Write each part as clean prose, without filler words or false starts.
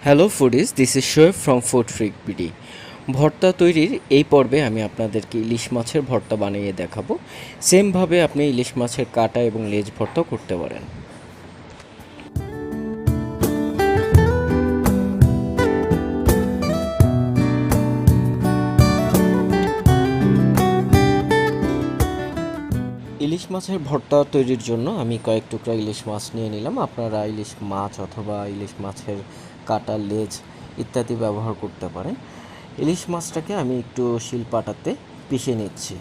Hello foodies, this is Shoaib from food freak BD. ভর্তা তৈরির এই পর্বে আমি আপনাদেরকে ইলিশ মাছের ভর্তা বানিয়ে দেখাবো। সেমভাবে আপনি ইলিশ মাছের কাটা এবং লেজ ভর্তাও করতে পারেন। ইলিশ মাছের ভর্তা তৈরির জন্য আমি কয়েক টুকরা ইলিশ মাছ নিয়ে নিলাম। আপনারা ইলিশ মাছ অথবা ইলিশ মাছের কাটা, লেজ ইত্যাদি ব্যবহার করতে পারেন। ইলিশ মাছটাকে আমি একটু শিলপাটাতে পিষে নিচ্ছি।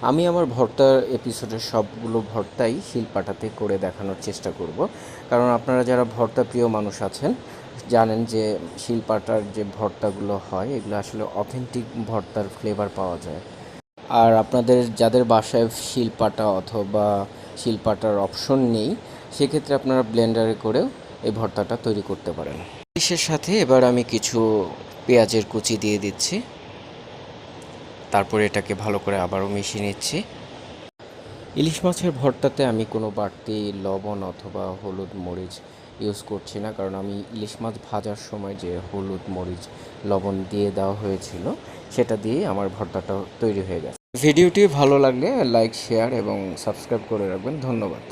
আমি আমার ভর্তার এপিসোডের সবগুলো ভর্তাই শিলপাটাতে করে দেখানোর চেষ্টা করব, কারণ আপনারা যারা ভর্তা প্রিয় মানুষ আছেন জানেন যে শিলপাটার যে ভর্তাগুলো হয় এগুলো আসলে অথেন্টিক ভর্তার ফ্লেভার পাওয়া যায়। আর আপনাদের যাদের বাসায় শিলপাটা অথবা শিলপাটার অপশন নেই, সেক্ষেত্রে আপনারা ব্লেন্ডারে করেও এই ভর্তাটা তৈরি করতে পারেন। ইলিশের সাথে এবার আমি কিছু পেঁয়াজের কুচি দিয়ে দিচ্ছি, তারপরে এটাকে ভালো করে আবারও মিশিয়ে নিচ্ছি। ইলিশ মাছের ভর্তাতে আমি কোনো বাড়তি লবণ অথবা হলুদ মরিচ ইউজ করছি না, কারণ আমি ইলিশ মাছ ভাজার সময় যে হলুদ মরিচ লবণ দিয়ে দেওয়া হয়েছিল সেটা দিয়েই আমার ভর্তাটা তৈরি হয়ে গেছে। ভিডিওটি ভালো লাগলে লাইক, শেয়ার এবং সাবস্ক্রাইব করে রাখবেন। ধন্যবাদ।